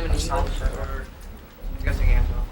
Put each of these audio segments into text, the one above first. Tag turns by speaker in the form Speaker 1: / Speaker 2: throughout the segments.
Speaker 1: them in English, or I'm guessing ASL.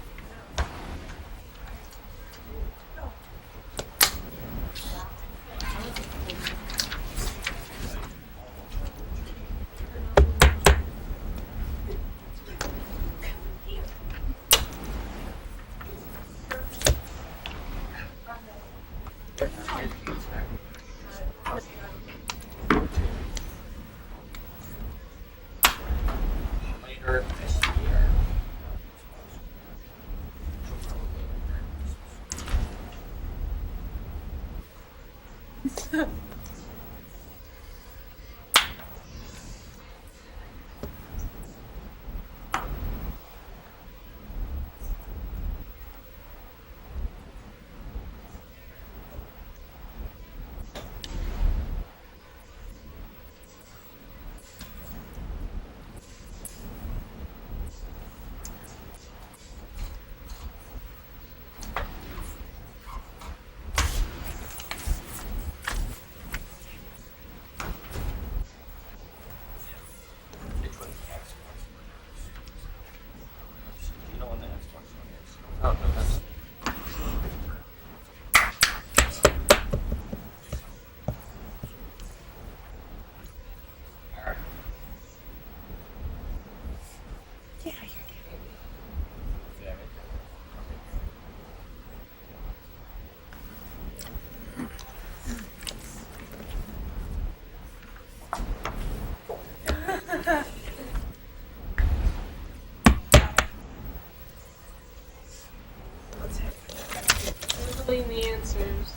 Speaker 2: The answers.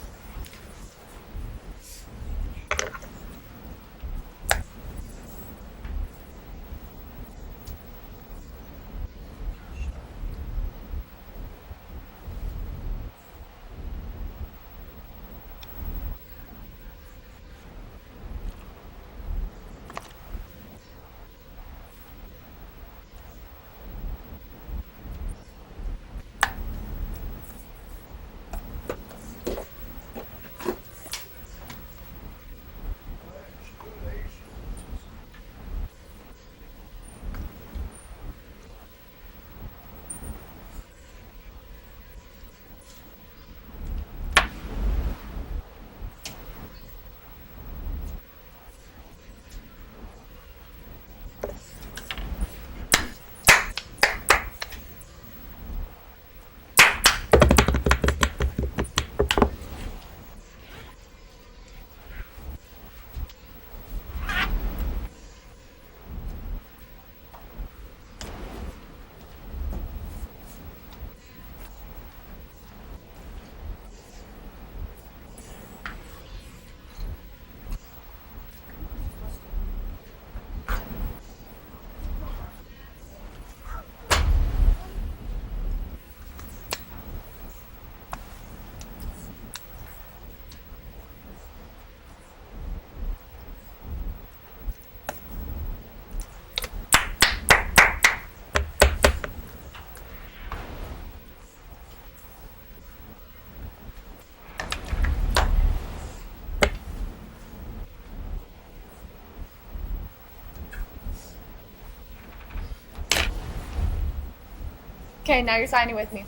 Speaker 3: Okay, now you're signing with me.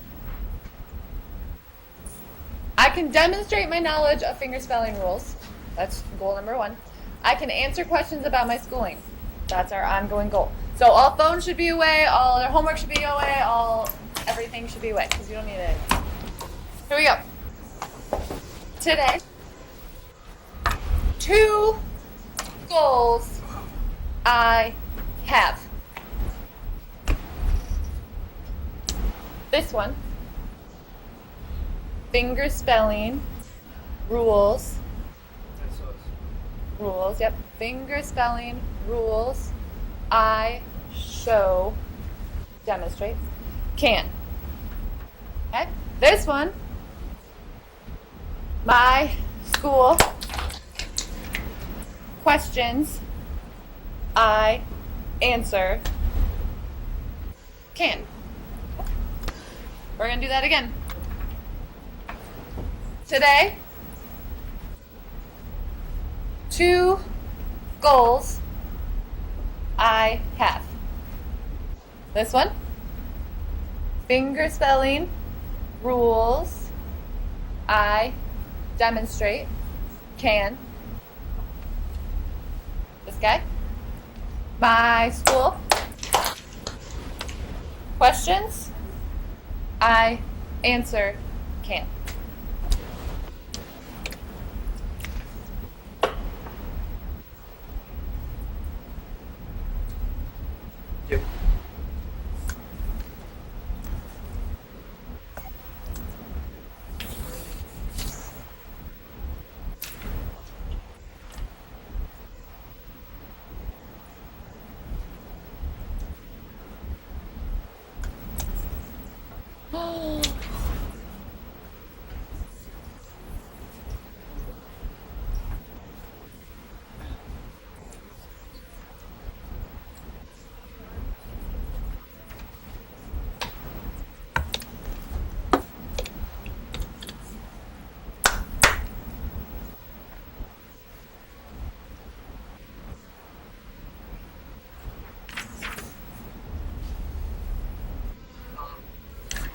Speaker 3: I can demonstrate my knowledge of fingerspelling rules. That's goal number 1. I can answer questions about my schooling. That's our ongoing goal. So all phones should be away, all their homework should be away, everything should be away, because you don't need it. Here we go. Today, 2 goals I have. This one, finger spelling rules. Rules, yep. Finger spelling rules. I show, demonstrate, can. Okay? This one, my school questions I answer can. We're going to do that again. Today, 2 goals I have. This one. Finger spelling rules. I demonstrate. Can. This guy. My school. Questions. I answer. Can.
Speaker 1: You.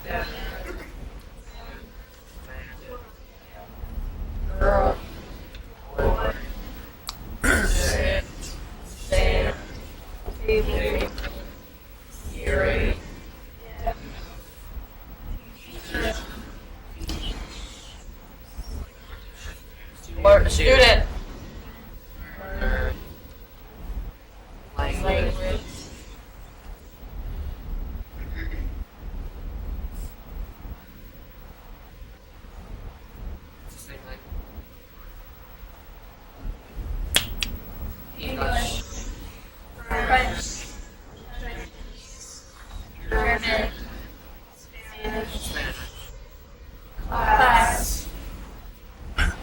Speaker 1: Yeah. Girl. Boy. Sit. Stand. Table. Hearing. Student. Language. Same language. English.
Speaker 2: French. German.
Speaker 1: Spanish.
Speaker 2: Class.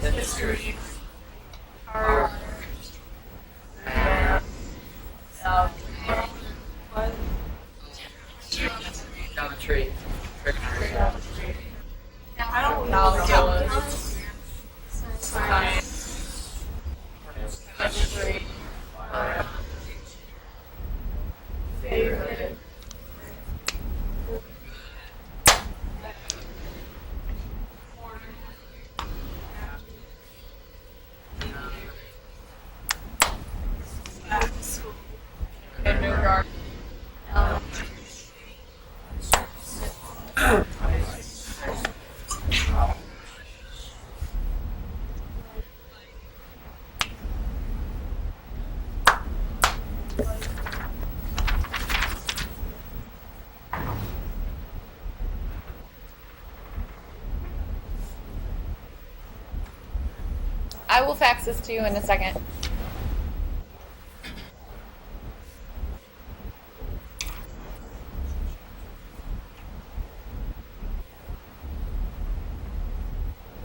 Speaker 1: History.
Speaker 2: Art.
Speaker 1: Math.
Speaker 2: What?
Speaker 1: Geometry. Trigonometry.
Speaker 2: I don't know.
Speaker 3: Calculus.
Speaker 2: Science.
Speaker 1: Chemistry.
Speaker 2: Favorite. School.
Speaker 3: Kindergarten. I will fax this to you in a second.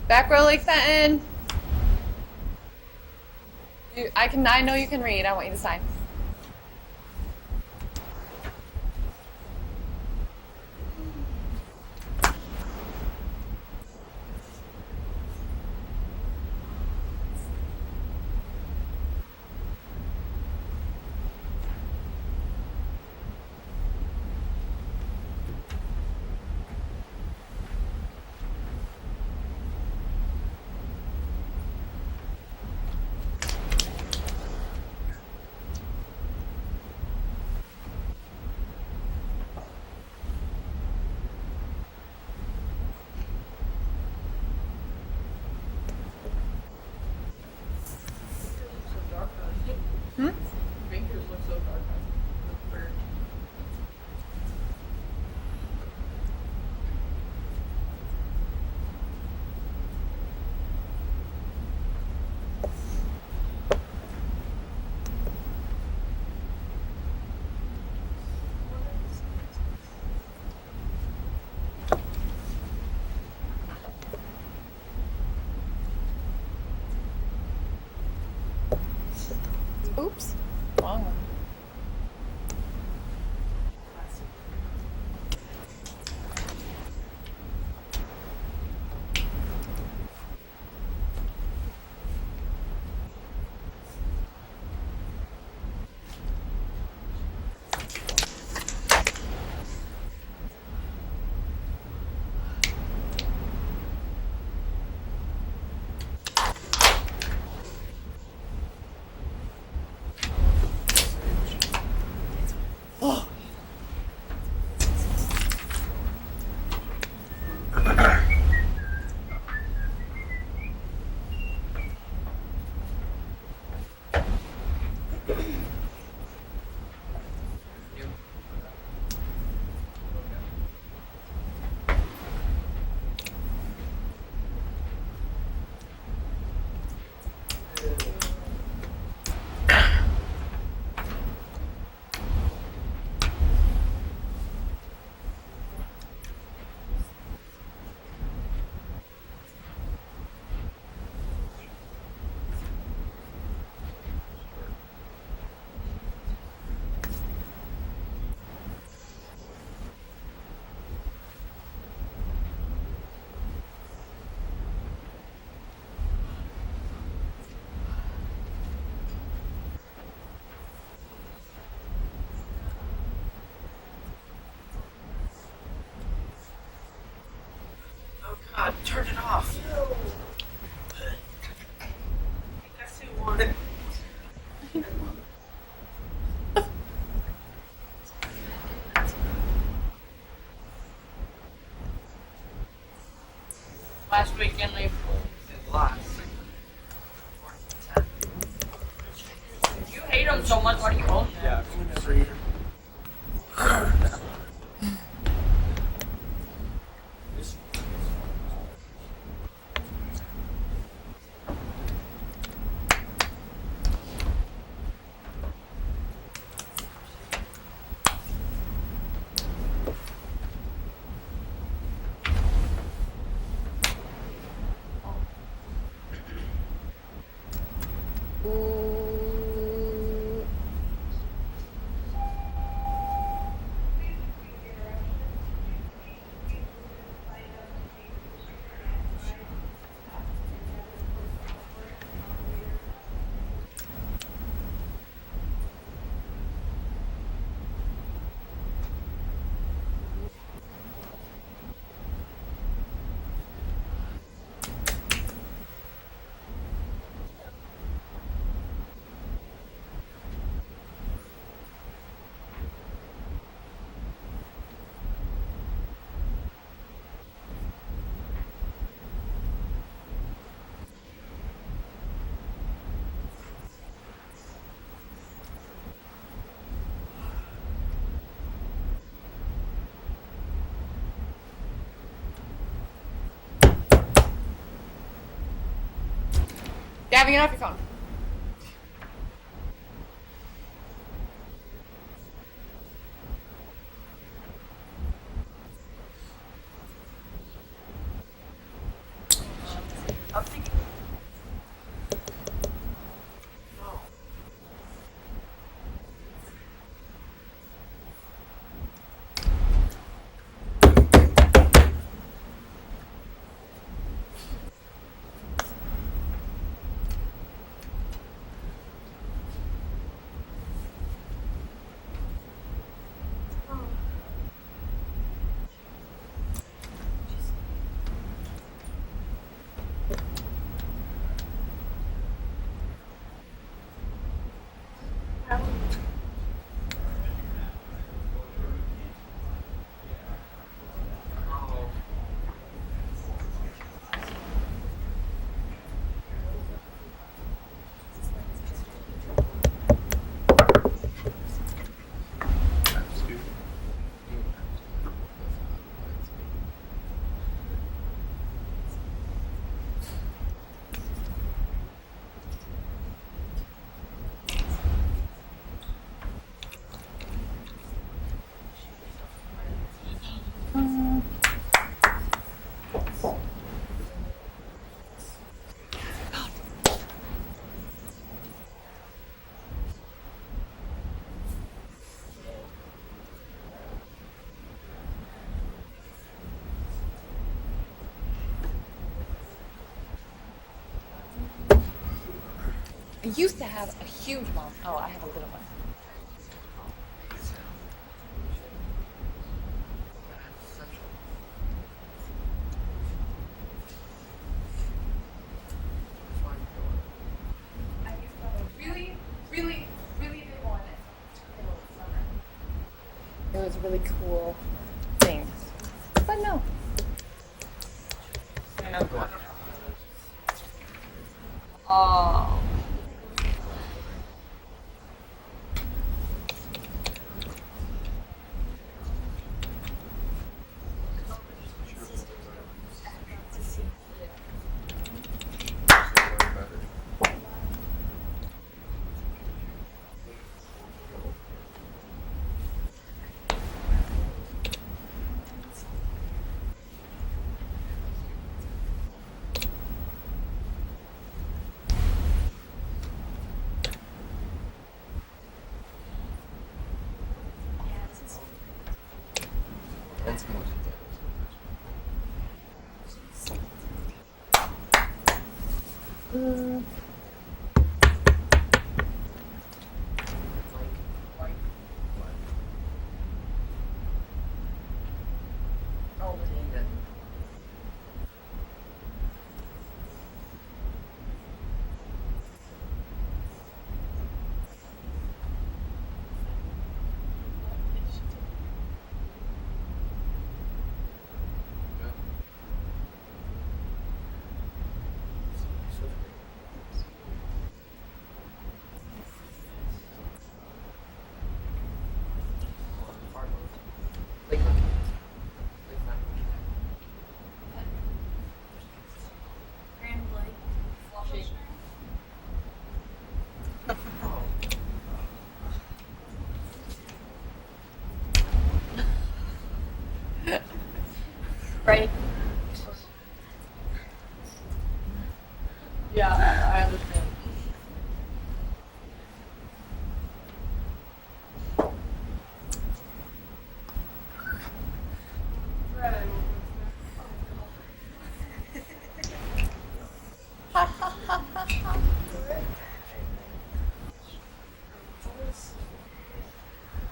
Speaker 3: Back row, Lake Fenton. I know you can read. I want you to sign.
Speaker 2: Last weekend they
Speaker 1: It lost.
Speaker 2: You hate them so much, why do you own them?
Speaker 1: Yeah, every year.
Speaker 3: Ooh. Gavin, get off your phone.
Speaker 2: I'm thinking.
Speaker 1: Oh. That's stupid.
Speaker 3: I used to have a huge one. Oh, I have a little one. I used to have a really, really, really big one. It was a really cool thing. But no.
Speaker 2: Oh. Right? Yeah, I understand.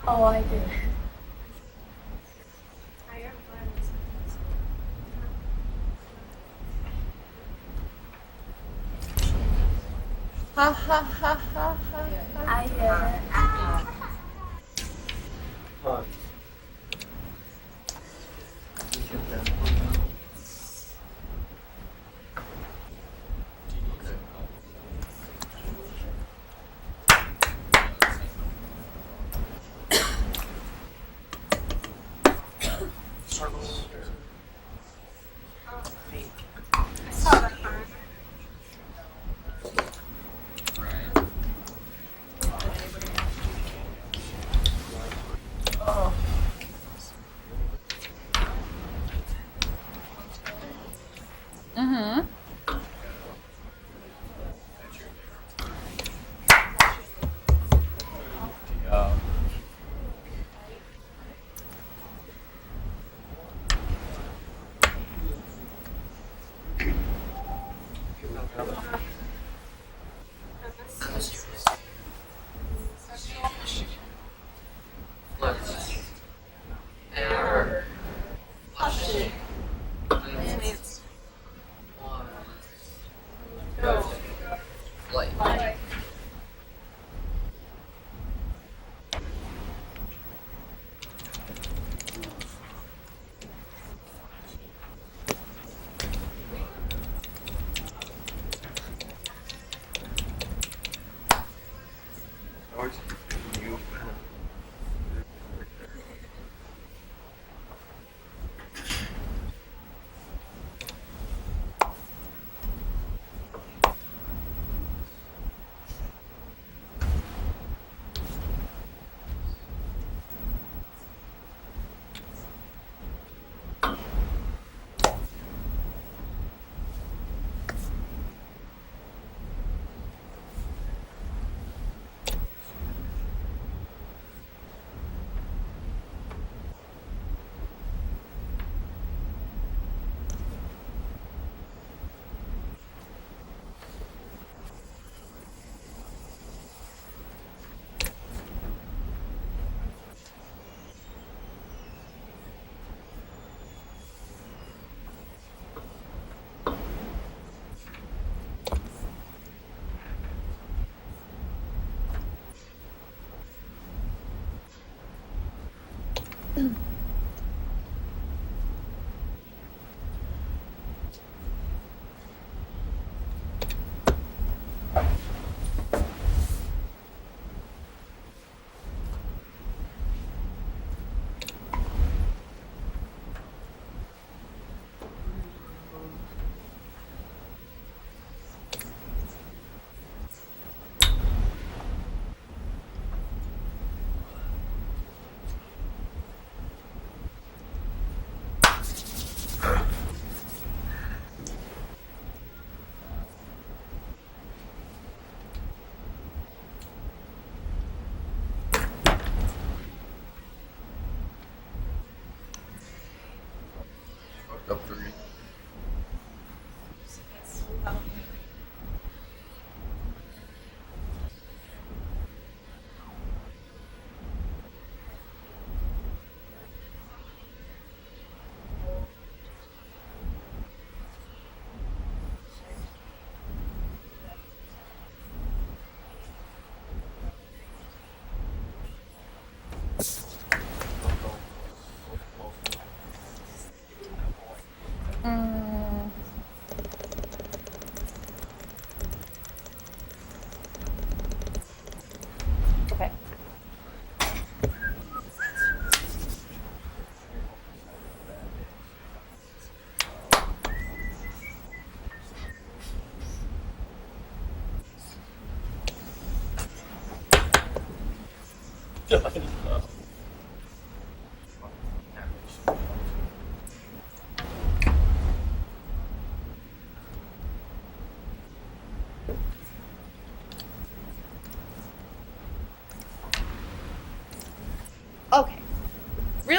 Speaker 2: Oh, I did.
Speaker 3: Ha ha ha ha ha.
Speaker 2: I
Speaker 1: Hugs. You get them. Struggles.
Speaker 3: Mm-hmm.
Speaker 1: Flex. Error. Flush. Cleanse. Water. Go. Light. Always you. Fucked up 3.
Speaker 3: Mm. Okay.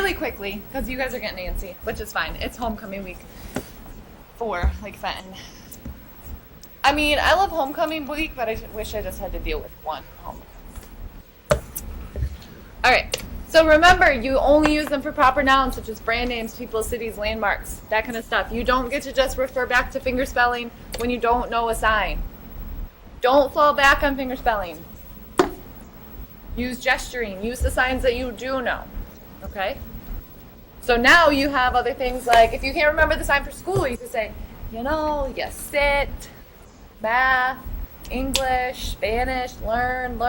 Speaker 3: really quickly, because you guys are getting antsy, which is fine. It's homecoming week for Lake Fenton. I mean, I love homecoming week, but I wish I just had to deal with one homecoming. All right. So remember, you only use them for proper nouns such as brand names, people, cities, landmarks, that kind of stuff. You don't get to just refer back to fingerspelling when you don't know a sign. Don't fall back on fingerspelling. Use gesturing. Use the signs that you do know. Okay? So now you have other things like, if you can't remember the sign for school, you can say, you sit, math, English, Spanish, learn.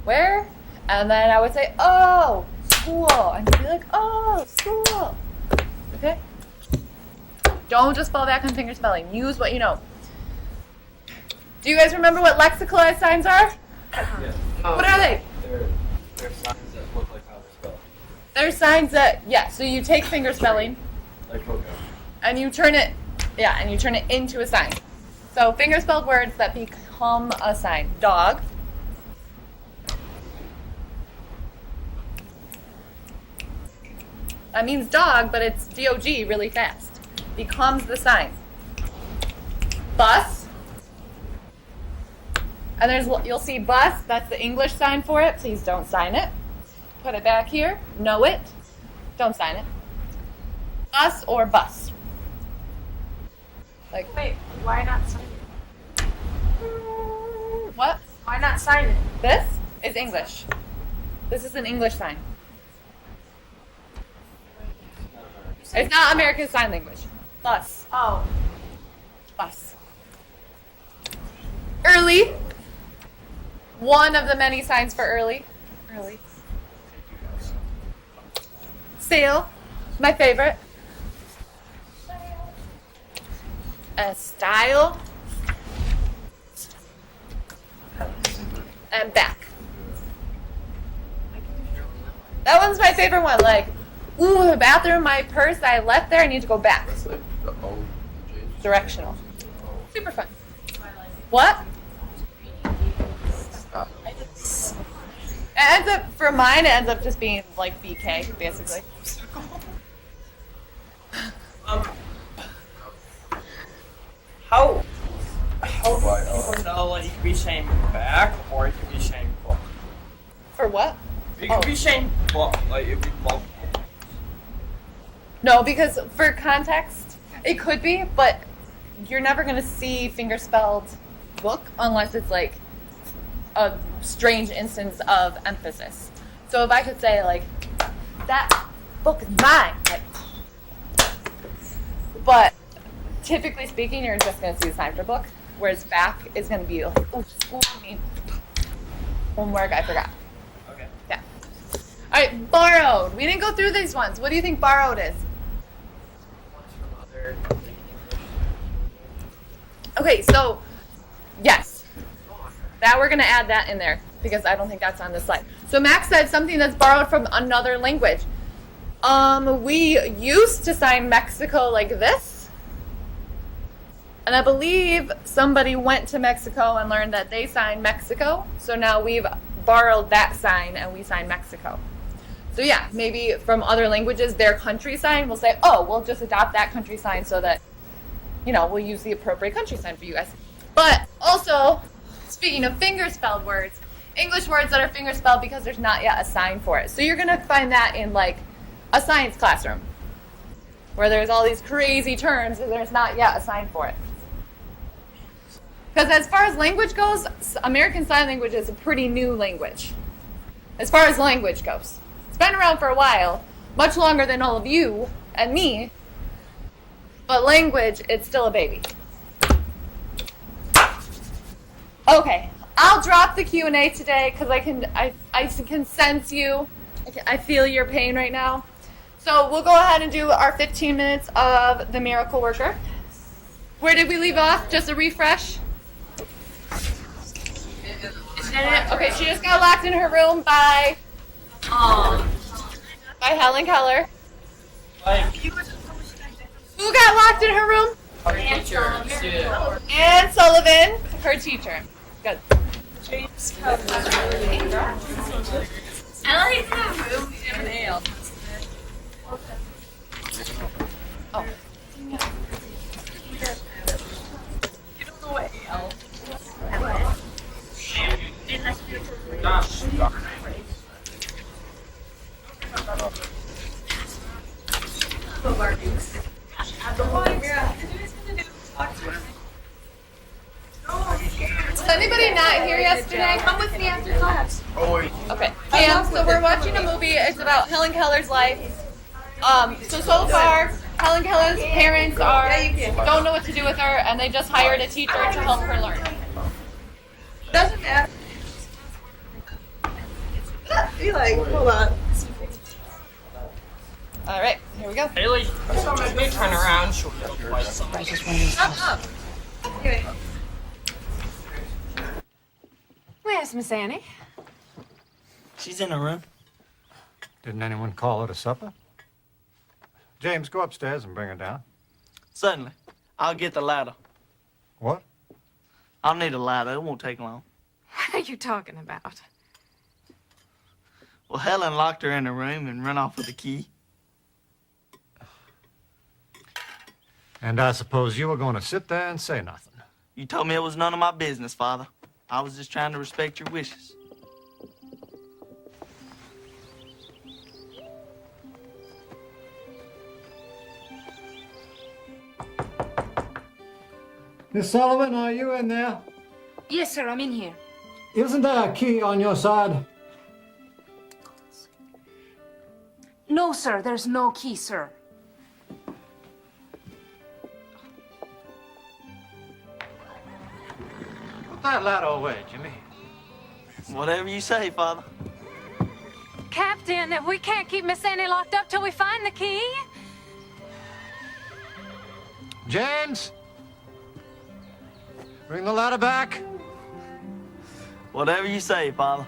Speaker 3: Where? And then I would say, oh, school. And you'd be like, oh, school. Okay? Don't just fall back on fingerspelling. Use what you know. Do you guys remember what lexicalized signs are?
Speaker 1: Yeah.
Speaker 3: What are they?
Speaker 1: They're signs that look like how they're spelled.
Speaker 3: They're signs that, so you take fingerspelling
Speaker 1: Like Coco.
Speaker 3: and you turn it into a sign. So fingerspelled words that become a sign. Dog. That means dog, but it's D-O-G really fast. Becomes the sign. Bus. And you'll see bus, that's the English sign for it. Please don't sign it. Put it back here. Know it. Don't sign it. Bus or bus. Like,
Speaker 2: Wait, why not sign it?
Speaker 3: what?
Speaker 2: Why not sign it?
Speaker 3: This is English. This is an English sign. It's not American Sign Language. Bus.
Speaker 2: Oh.
Speaker 3: Bus. Early. One of the many signs for early. Early. Sail. My favorite. Style. And back. That one's my favorite one. Like, ooh, the bathroom, my purse I left there, I need to go back.
Speaker 1: That's like the O.
Speaker 3: Directional. Super fun. What? It ends up, for mine, it ends up just being like BK, basically.
Speaker 4: How do people know, like, you could be saying back or you could be saying book?
Speaker 3: For what?
Speaker 4: You could be saying book, like, it'd be multiple.
Speaker 3: No, because for context, it could be, but you're never going to see fingerspelled book unless it's like a strange instance of emphasis. So if I could say, like, that book is mine, like, but typically speaking, you're just going to see the sign for book, whereas back is going to be like, oh, school me. Homework, I forgot.
Speaker 4: Okay.
Speaker 3: Yeah. All right, borrowed. We didn't go through these ones. What do you think borrowed is?
Speaker 1: One's from other
Speaker 3: Okay, so yes, that we're going to add that in there because I don't think that's on this slide. So Max said something that's borrowed from another language. We used to sign Mexico like this. And I believe somebody went to Mexico and learned that they signed Mexico. So now we've borrowed that sign and we sign Mexico. So yeah, maybe from other languages, their country sign, we'll say, oh, we'll just adopt that country sign so that, you know, we'll use the appropriate country sign for you guys. But also, speaking of finger-spelled words, English words that are finger-spelled because there's not yet a sign for it. So you're going to find that in like a science classroom where there's all these crazy terms and there's not yet a sign for it. Because as far as language goes, American Sign Language is a pretty new language. As far as language goes. It's been around for a while, much longer than all of you and me, but language, it's still a baby. Okay, I'll drop the Q&A today because I can sense you. I feel your pain right now. So we'll go ahead and do our 15 minutes of the Miracle Worker. Where did we leave off? Just a refresh? Okay, she just got locked in her room by Helen Keller. Who got locked in her room?
Speaker 4: Our teacher, student.
Speaker 3: Anne Sullivan, her teacher. Good.
Speaker 2: I like the room have an ale.
Speaker 3: Oh.
Speaker 2: You don't know what ale.
Speaker 3: Was anybody not here yesterday? Come with me after class. Okay. So we're watching a movie. It's about Helen Keller's life. So far, Helen Keller's parents don't know what to do with her, and they just hired a teacher to help her learn.
Speaker 2: Doesn't matter. Be like, hold on.
Speaker 3: All right, here we go.
Speaker 4: Haley, you turn around. She'll like something.
Speaker 2: Anyway.
Speaker 5: Where's Miss Annie?
Speaker 4: She's in her room.
Speaker 6: Didn't anyone call her to supper? James, go upstairs and bring her down.
Speaker 7: Certainly. I'll get the ladder.
Speaker 6: What?
Speaker 7: I'll need a ladder. It won't take long.
Speaker 5: What are you talking about?
Speaker 7: Well, Helen locked her in her room and ran off with the key.
Speaker 6: And I suppose you were going to sit there and say nothing.
Speaker 7: You told me it was none of my business, Father. I was just trying to respect your wishes.
Speaker 6: Miss Sullivan, are you in there?
Speaker 5: Yes, sir, I'm in here.
Speaker 6: Isn't there a key on your side?
Speaker 5: No, sir, there's no key, sir.
Speaker 6: Put that ladder away, Jimmy.
Speaker 7: Whatever you say, Father.
Speaker 5: Captain, we can't keep Miss Annie locked up till we find the key.
Speaker 6: James! Bring the ladder back.
Speaker 7: Whatever you say, Father.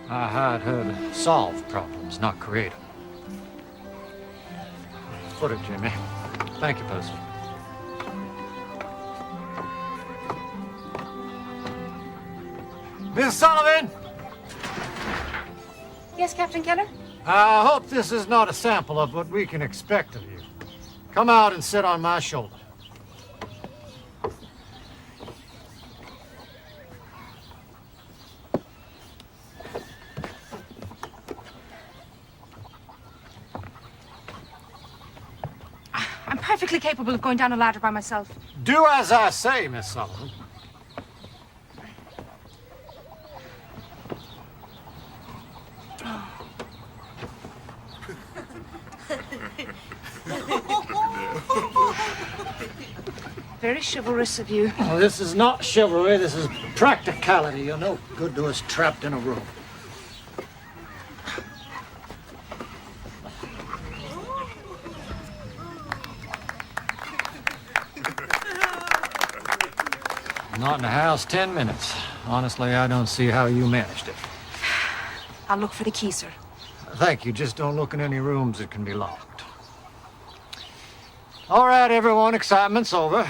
Speaker 6: I hired her to solve problems, not create them. Put it, Jimmy. Thank you, Percy. Miss Sullivan!
Speaker 5: Yes, Captain Keller?
Speaker 6: I hope this is not a sample of what we can expect of you. Come out and sit on my shoulder.
Speaker 5: I'm perfectly capable of going down a ladder by myself.
Speaker 6: Do as I say, Miss Sullivan.
Speaker 5: Very chivalrous of you.
Speaker 6: Oh, this is not chivalry, this is practicality. You're no good to us trapped in a room. Not in the house 10 minutes. Honestly, I don't see how you managed it.
Speaker 5: I'll look for the key, sir.
Speaker 6: Thank you. Just don't look in any rooms that can be locked. All right, everyone. Excitement's over.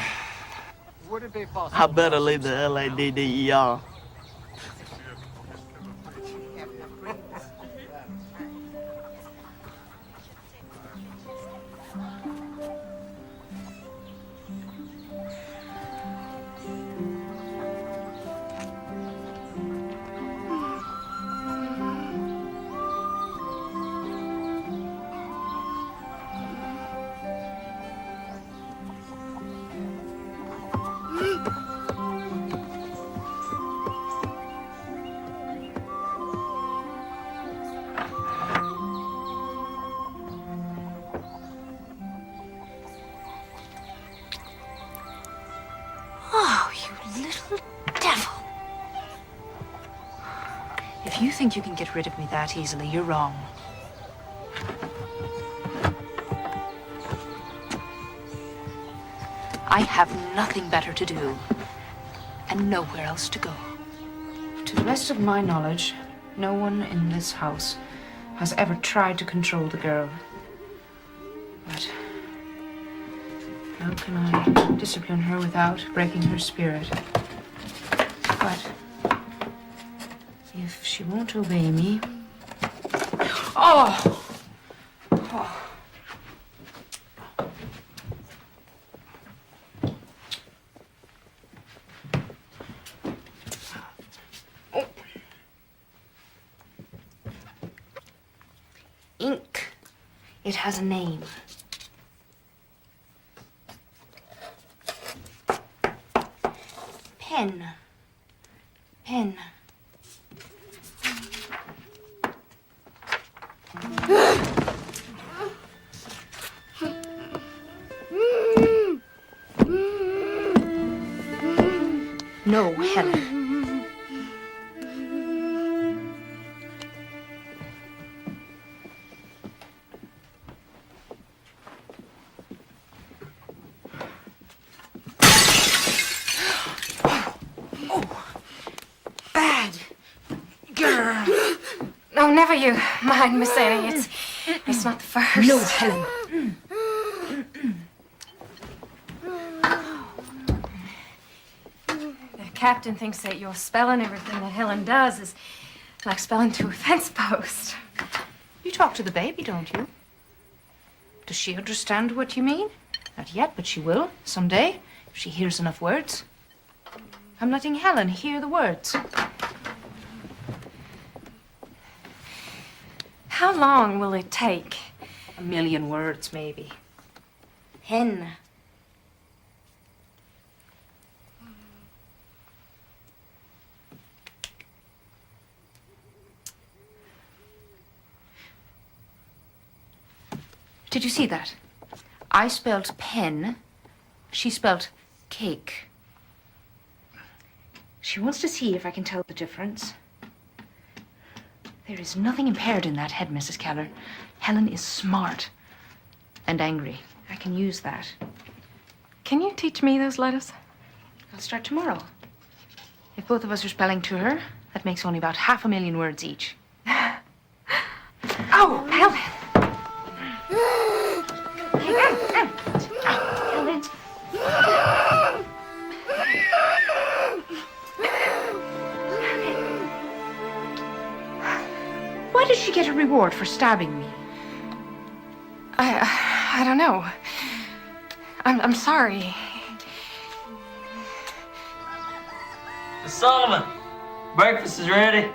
Speaker 6: Would it be possible?
Speaker 7: I better leave the LADDER.
Speaker 5: Oh, you little devil. If you think you can get rid of me that easily, you're wrong. I have nothing better to do, and nowhere else to go. To the best of my knowledge, no one in this house has ever tried to control the girl. But How can I discipline her without breaking her spirit? But if she won't obey me... Oh! Ink. It has a name. Pen. Pen. No, Helen.
Speaker 8: No, never you mind, Miss Annie. It's not the first.
Speaker 5: No, Helen.
Speaker 8: The captain thinks that you're spelling everything that Helen does is like spelling to a fence post.
Speaker 5: You talk to the baby, don't you? Does she understand what you mean? Not yet, but she will, someday, if she hears enough words. I'm letting Helen hear the words.
Speaker 8: How long will it take?
Speaker 5: 1,000,000 words, maybe. Hen. Did you see that? I spelled pen. She spelled cake. She wants to see if I can tell the difference. There is nothing impaired in that head, Mrs. Keller. Helen is smart and angry. I can use that.
Speaker 8: Can you teach me those letters?
Speaker 5: I'll start tomorrow. If both of us are spelling to her, that makes only about 500,000 words each.
Speaker 8: Oh, Helen!
Speaker 5: Helen. Why did she get a reward for stabbing me?
Speaker 8: I don't know. I'm sorry.
Speaker 7: Miss Sullivan, breakfast is ready.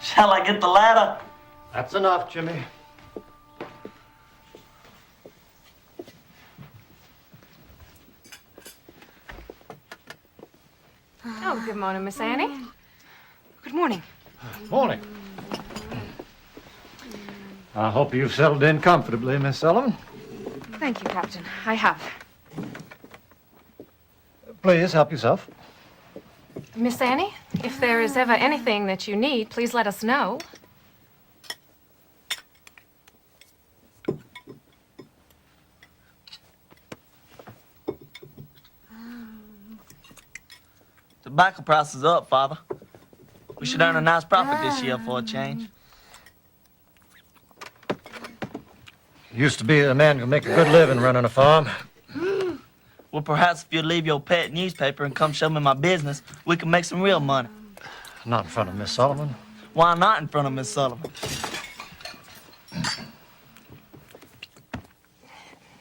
Speaker 7: Shall I get the ladder?
Speaker 6: That's enough, Jimmy.
Speaker 8: Oh, good morning, Miss Annie.
Speaker 5: Good morning.
Speaker 6: Morning. I hope you've settled in comfortably, Miss Sullivan.
Speaker 8: Thank you, Captain. I have.
Speaker 6: Please help yourself.
Speaker 8: Miss Annie, if there is ever anything that you need, please let us know.
Speaker 7: Tobacco price is up, Father. We should earn a nice profit this year for a change.
Speaker 6: Used to be a man who could make a good living running a farm.
Speaker 7: Well, perhaps if you'd leave your pet newspaper and come show me my business, we can make some real money.
Speaker 6: Not in front of Miss Sullivan.
Speaker 7: Why not in front of Miss Sullivan?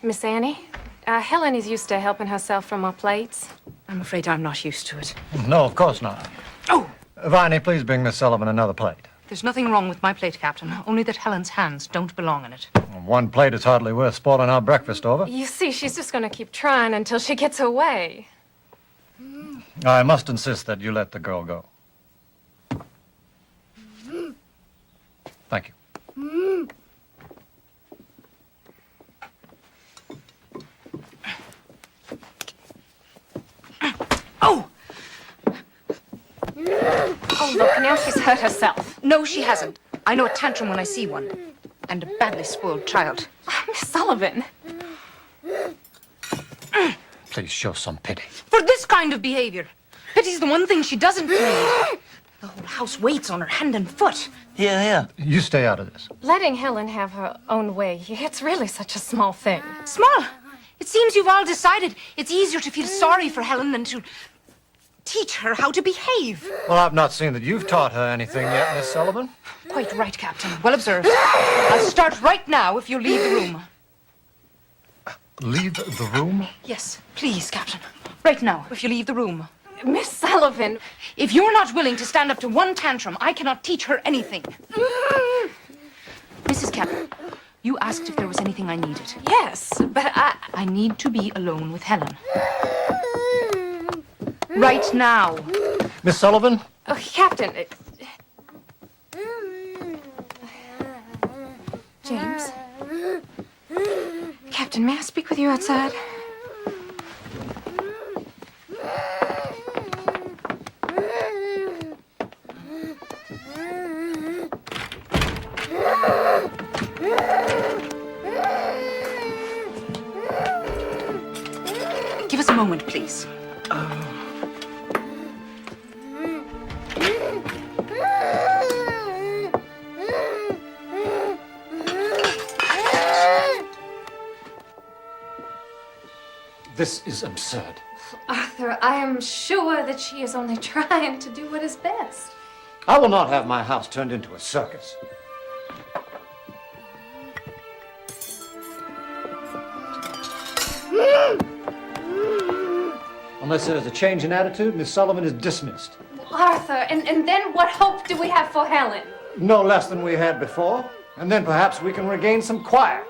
Speaker 8: Miss Annie, Helen is used to helping herself from our plates.
Speaker 5: I'm afraid I'm not used to it.
Speaker 6: No, of course not.
Speaker 5: Oh!
Speaker 6: Viney, please bring Miss Sullivan another plate.
Speaker 5: There's nothing wrong with my plate, Captain. Only that Helen's hands don't belong in it.
Speaker 6: One plate is hardly worth spoiling our breakfast over.
Speaker 8: You see, she's just going to keep trying until she gets away.
Speaker 6: I must insist that you let the girl go. Thank you.
Speaker 5: Oh!
Speaker 8: Oh, look, now she's hurt herself.
Speaker 5: No, she hasn't. I know a tantrum when I see one. And a badly spoiled child.
Speaker 8: Miss Sullivan.
Speaker 6: Please show some pity.
Speaker 5: For this kind of behavior. Pity's the one thing she doesn't need. The whole house waits on her hand and foot.
Speaker 7: Here, here.
Speaker 6: You stay out of this.
Speaker 8: Letting Helen have her own way, it's really such a small thing.
Speaker 5: Small. It seems you've all decided it's easier to feel sorry for Helen than to teach her how to behave.
Speaker 6: Well, I've not seen that you've taught her anything yet, Miss Sullivan.
Speaker 5: Quite right, Captain. Well observed. I'll start right now if you'll leave the room.
Speaker 6: Leave the room?
Speaker 5: Yes, please, Captain. Right now, if you leave the room.
Speaker 8: Miss Sullivan.
Speaker 5: If you're not willing to stand up to one tantrum, I cannot teach her anything. Mrs. Kemp, you asked if there was anything I needed.
Speaker 8: Yes, but
Speaker 5: I need to be alone with Helen. Right now.
Speaker 6: Miss Sullivan?
Speaker 8: Oh, Captain. James. Captain, may I speak with you outside?
Speaker 5: Give us a moment, please.
Speaker 6: This is absurd.
Speaker 8: Arthur, I am sure that she is only trying to do what is best.
Speaker 6: I will not have my house turned into a circus. Unless there's a change in attitude, Miss Sullivan is dismissed.
Speaker 8: Arthur, and then what hope do we have for Helen?
Speaker 6: No less than we had before, and then perhaps we can regain some quiet.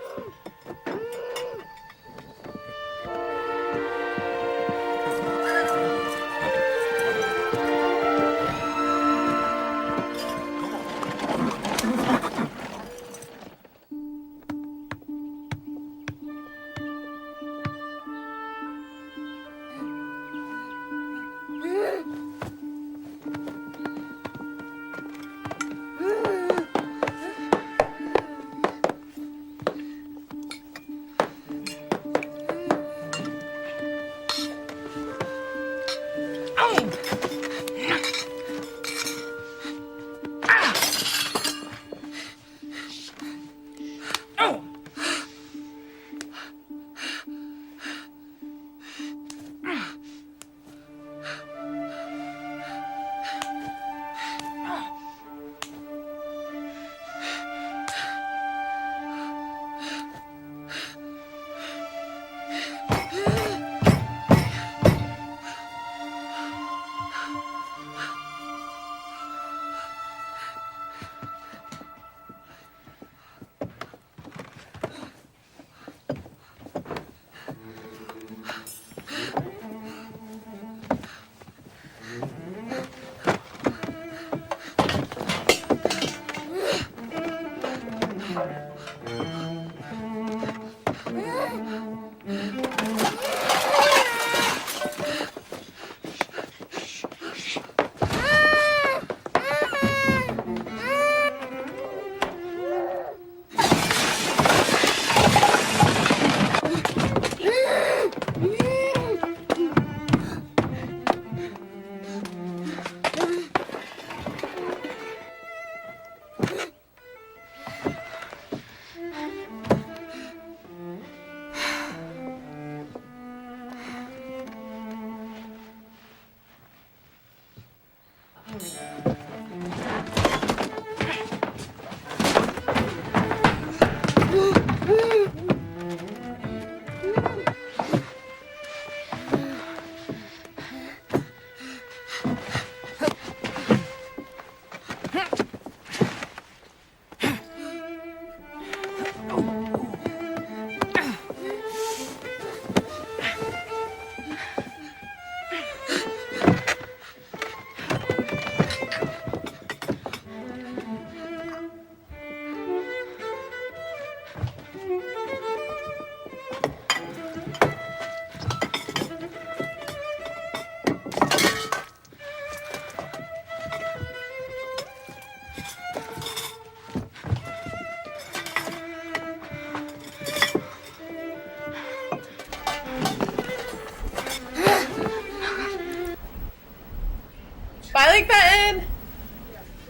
Speaker 3: Bye, Lake Benton.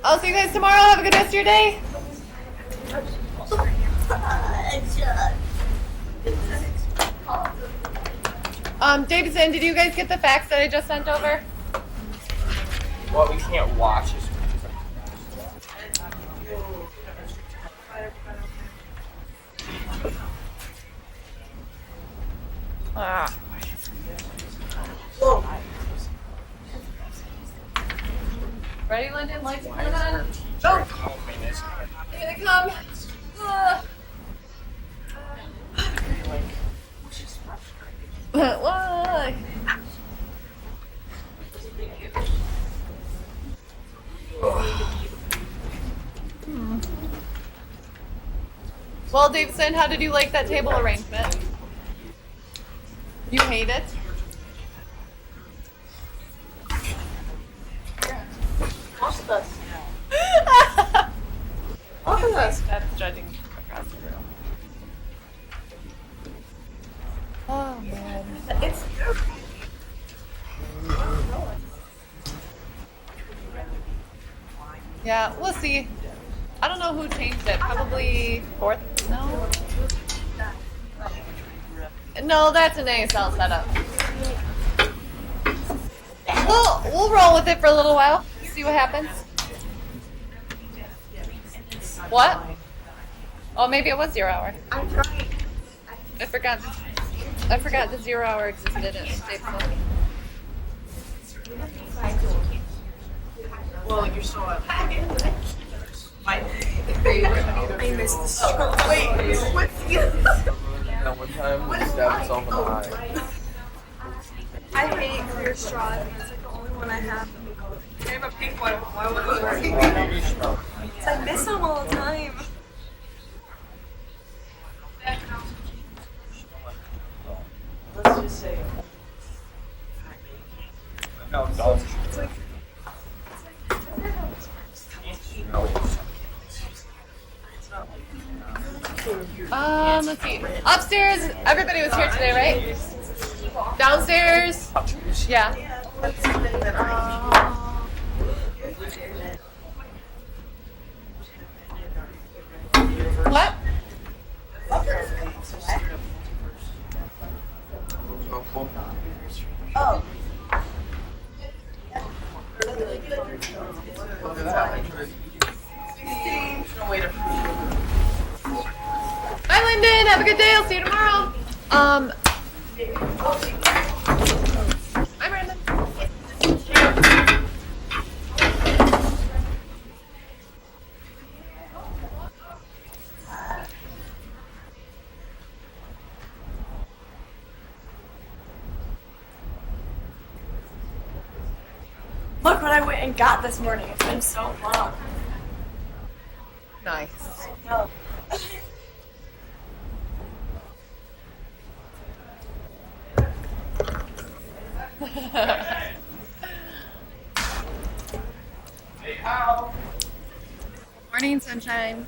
Speaker 3: I'll see you guys tomorrow. Have a good rest of your day.
Speaker 2: Just
Speaker 3: Davidson, did you guys get the facts that I just sent over?
Speaker 4: What we can't watch is.
Speaker 3: Ah. Ready, Lyndon? Lights coming on. Go! Here they come. Why? Well, Davidson, how did you like that table arrangement? You hate it?
Speaker 2: Watch this.
Speaker 3: Look at this. That's judging across the room. Oh man.
Speaker 2: It's
Speaker 3: Yeah, we'll see. I don't know who changed it. Probably fourth. No. No, that's an ASL setup. We'll roll with it for a little while. See what happens. What? Oh, maybe it was 0 hour.
Speaker 2: I'm trying.
Speaker 3: I forgot. I forgot the 0 hour existed in Davidson.
Speaker 2: Well, you're still up. I missed the straw. Wait, what's the
Speaker 1: That one time he stabbed himself in the eye.
Speaker 2: I hate clear straws, and it's like the only one I have. I have a pink one. Why would it work? I miss them all the time. Let's just say.
Speaker 4: No, don't.
Speaker 3: Let's see. Upstairs, everybody was here today, right? Downstairs, yeah. What?
Speaker 2: Oh.
Speaker 3: Bye, Lyndon. Have a good day. I'll see you tomorrow. Hi, Brandon.
Speaker 2: Look what I went and got this morning. It's been so long.
Speaker 3: Nice.
Speaker 2: No.
Speaker 3: Morning, sunshine.